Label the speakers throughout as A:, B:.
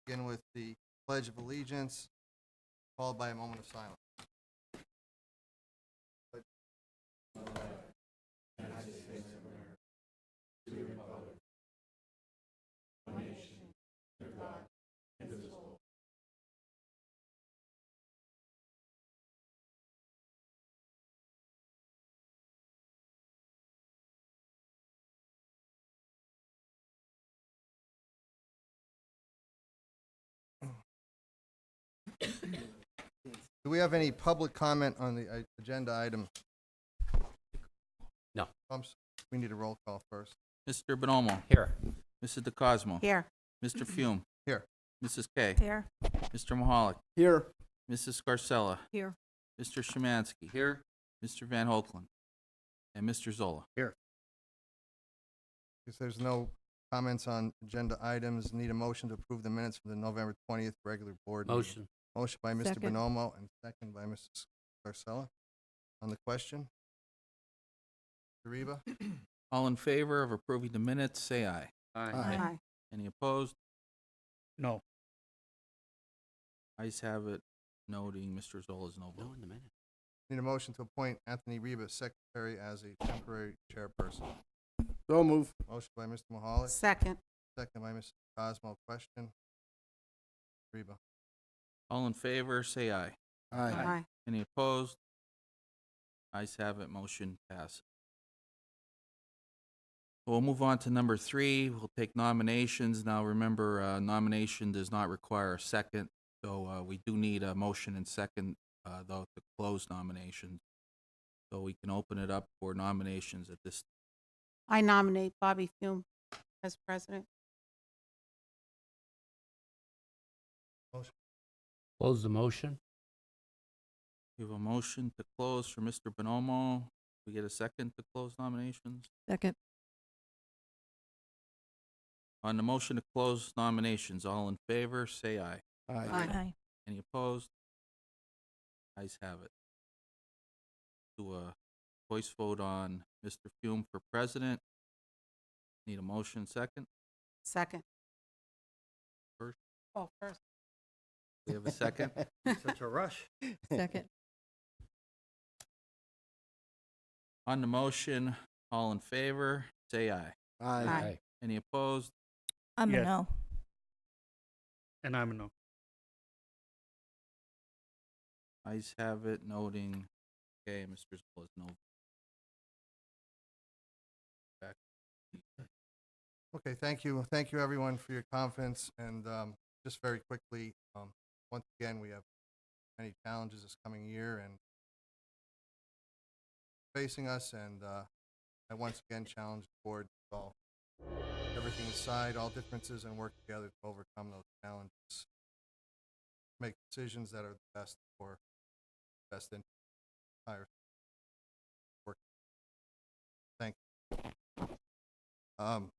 A: Begin with the Pledge of Allegiance, followed by a moment of silence. Do we have any public comment on the agenda item?
B: No.
A: We need a roll call first.
C: Mr. Bonomo.
B: Here.
C: Mrs. DeCosmo.
D: Here.
C: Mr. Fume.
A: Here.
C: Mrs. Kay.
D: Here.
C: Mr. Mahalik.
A: Here.
C: Mrs. Scarcella.
D: Here.
C: Mr. Szymanski. Here. Mr. Van Hoekelen. And Mr. Zola.
A: If there's no comments on agenda items, need a motion to approve the minutes from the November 20th regular board meeting.
B: Motion.
A: Motion by Mr.
D: Second.
A: Bonomo and second by Mrs. Scarcella. On the question? Mr. Reba?
C: All in favor of approving the minutes, say aye.
D: Aye.
C: Any opposed?
B: No.
C: Ayes have it, noting Mr. Zola's no
B: No
C: vote.
B: in the minute.
A: Need a motion to appoint Anthony Reba, secretary, as a temporary chairperson.
E: So move.
A: Motion by Mr. Mahalik,
D: Second.
A: second by Mrs. Cosmo. Question? Reba?
C: All in favor, say aye.
D: Aye.
C: Any opposed? Ayes have it, motion passes. We'll move on to number 3. We'll take nominations. Now, remember, nomination does not require a second, so we do need a motion and second, though, to close nominations. So we can open it up for nominations at this.
D: I nominate Bobby Fume as president.
B: Close the motion.
C: We have a motion to close for Mr. Bonomo. We get a second to close nominations.
D: Second.
C: On the motion to close nominations, all in favor, say aye.
D: Aye.
C: Any opposed? Ayes have it. Do a voice vote on Mr. Fume for president. Need a motion second?
D: Second.
C: First.
D: Oh, first.
C: We have a second?
E: Such a rush.
D: Second.
C: On the motion, all in favor, say aye.
D: Aye.
C: Any opposed?
F: I'm
E: Yes.
F: a no.
E: And I'm a no.
C: Ayes have it, noting, okay, Mr. Zola's no. Back.
A: Okay, thank you. Thank you, everyone, for your confidence. And just very quickly, once again, we have many challenges this coming year and facing us, and I once again challenge the board to solve everything aside, all differences, and work together to overcome those challenges. Make decisions that are the best for best interest of the entire work. Thank you.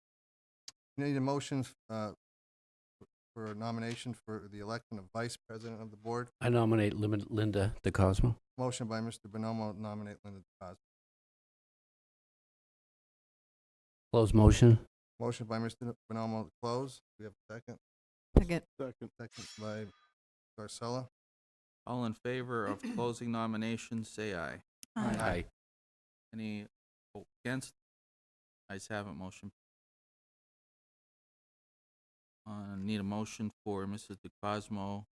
A: Need a motion for a nomination for the election of vice president of the board.
B: I nominate Linda DeCosmo.
A: Motion by Mr. Bonomo, nominate Linda DeCosmo.
B: Close motion.
A: Motion by Mr. Bonomo to close. We have a second.
D: Second.
A: Second by Garcella.
C: All in favor of closing nominations, say aye.
B: Aye.
C: Any against? Ayes have it, motion. Need a motion for Mrs. DeCosmo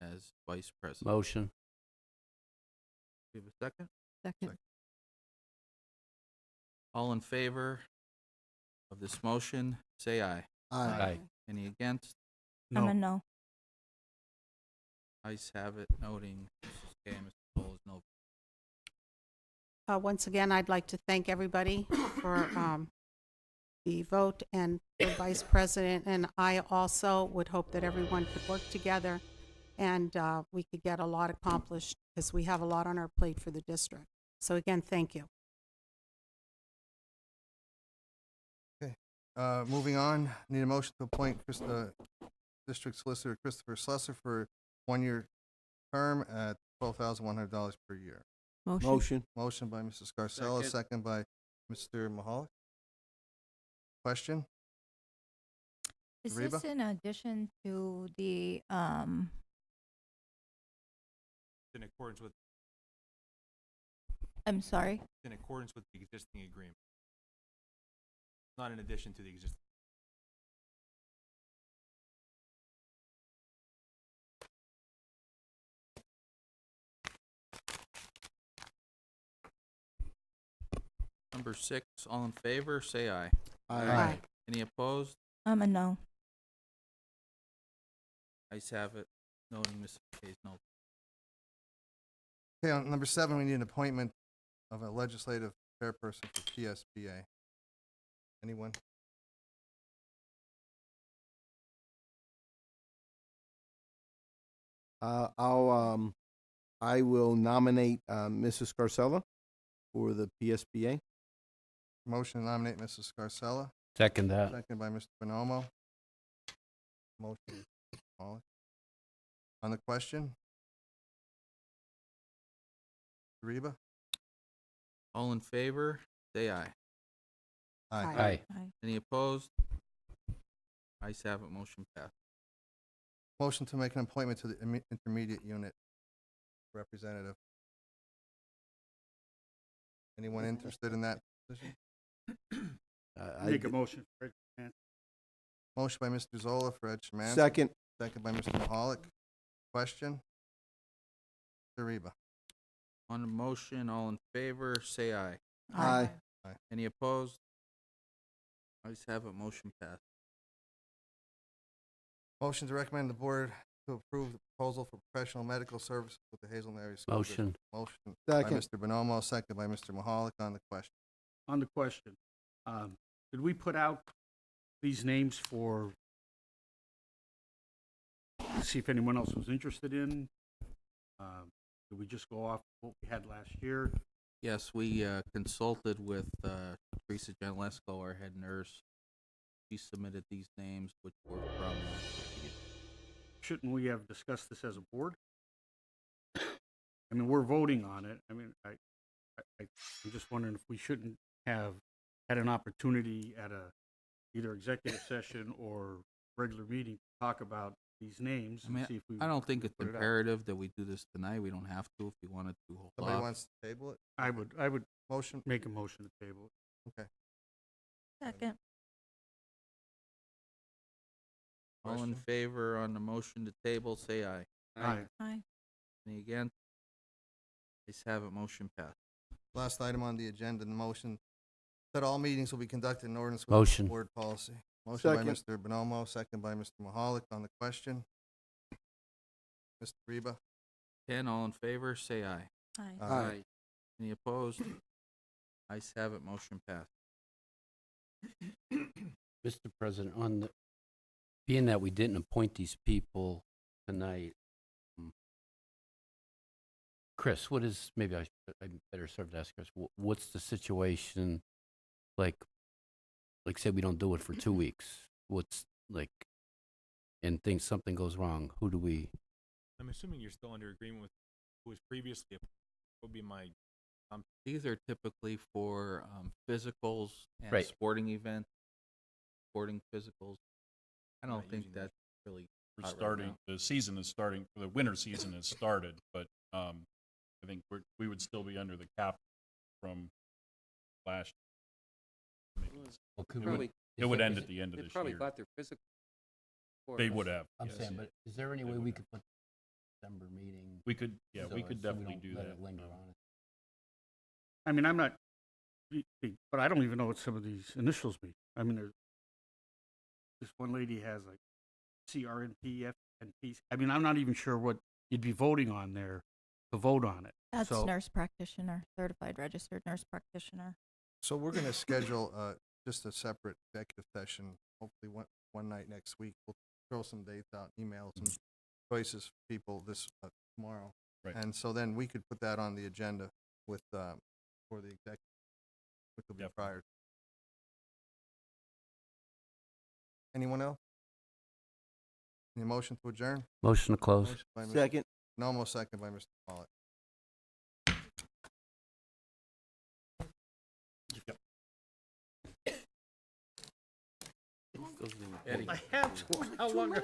C: as vice president.
B: Motion.
C: We have a second?
D: Second.
C: All in favor of this motion, say aye.
B: Aye.
C: Any against?
F: I'm a no.
C: Ayes have it, noting Mrs. Kay and Mr. Zoll is no.
D: Once again, I'd like to thank everybody for the vote and for vice president. And I also would hope that everyone could work together and we could get a lot accomplished because we have a lot on our plate for the district. So again, thank you.
A: Moving on, need a motion to appoint District Solicitor Christopher Slusser for 1-year term at $12,100 per year.
E: Motion.
A: Motion by Mrs. Scarcella, second by Mr. Mahalik. Question?
F: Is
A: Reba?
F: this in addition to the,
G: In accordance with,
F: I'm sorry?
G: in accordance with the existing agreement. Not in addition to the existing.
C: Number 6, all in favor, say aye.
D: Aye.
C: Any opposed?
F: I'm a no.
C: Ayes have it. Noting Mr. McKay's no.
A: Okay, on number 7, we need an appointment of a legislative chairperson for PSBA. Anyone?
E: I will nominate, Mrs. Scarcella for the PSBA.
A: Motion to nominate Mrs. Scarcella,
B: Second that.
A: second by Mr. Bonomo. Motion. Pollock. On the question? Reba?
C: All in favor, say aye.
B: Aye.
F: Aye.
C: Any opposed? Ayes have it. Motion passed.
A: Motion to make an appointment to the intermediate unit representative. Anyone interested in that position?
E: Make a motion. for it.
A: Motion by Mr. Zola for Ed Szymanski.
E: Second.
A: Second by Mr. Mahalik. Question? Mr. Reba?
C: On the motion, all in favor, say aye.
E: Aye.
C: Any opposed? Ayes have it. Motion passed.
A: Motion to recommend the board to approve the proposal for professional medical services with the Hazleton Area School District.
B: Motion.
A: Motion by
E: Second.
A: Mr. Bonomo, second by Mr. Mahalik on the question.
H: On the question, did we put out these names for, to see if anyone else was interested in? Did we just go off what we had last year?
C: Yes, we consulted with Teresa Genlesco, our head nurse. She submitted these names, which were from
H: Shouldn't we have discussed this as a board? I mean, we're voting on it. I mean, I'm just wondering if we shouldn't have had an opportunity at either executive session or regular meeting to talk about these names
C: I mean,
H: and see if we.
C: I don't think it's
H: put it out.
C: imperative that we do this tonight. We don't have to if you wanted to hold
A: Somebody
C: off.
A: wants to table it?
H: I would
A: Motion?
H: make a motion to table it.
A: Okay.
F: Second.
C: All in
A: Question?
C: favor on the motion to table, say aye.
H: Aye.
F: Aye.
C: Any against? Ayes have it. Motion passed.
A: Last item on the agenda, the motion that all meetings will be conducted in accordance with
B: Motion.
A: board policy. Motion by
E: Second.
A: Mr. Bonomo, second by Mr. Mahalik on the question. Mr. Reba?
C: 10, all in favor, say aye.
F: Aye.
E: Aye.
C: Any opposed? Ayes have it. Motion passed.
B: Mr. President, being that we didn't appoint these people tonight, Chris, maybe I better serve to ask Chris, what's the situation, like say we don't do it for 2 weeks, and something goes wrong, who do we?
G: I'm assuming you're still under agreement with who was previously, would be my,
C: These are typically for physicals and
B: Right.
C: sporting events, sporting physicals. I don't
G: Not
C: think
G: using those.
C: that's really
I: We're
C: hot right
I: starting,
C: now.
I: the season is starting, the winter season has started, but I think we would still be under the cap from last.
B: Well, could
I: It
B: we-
I: It would end at the end of this
J: They probably
I: year.
J: bought their physical.
I: They would have.
B: I'm
I: yes.
B: saying, but is there any
I: They
B: way
I: would
B: we
I: have.
B: could put December meeting?
I: We could, yeah, we
B: so
I: could
B: we
I: definitely
B: don't
I: do
B: let
I: that.
B: it linger on it?
H: I mean, I'm not, but I don't even know what some of these initials mean. I mean, this one lady has like CRNP, FNP. I mean, I'm not even sure what you'd be voting on there to vote on it.
F: That's
H: So-
F: nurse practitioner, certified registered nurse practitioner.
A: So we're gonna schedule, just a separate executive session, hopefully one night next week. We'll throw some dates out, email some choices for people tomorrow.
I: Right.
A: And so then we could put that on the agenda with, for the executive, which will be
I: Definitely.
A: prior. Anyone else? Any motion to adjourn?
B: Motion to close.
A: Motion by Mr.
E: Second.
A: Bonomo, second by Mr. Pollock.
I: Yep.
H: I have to. How long?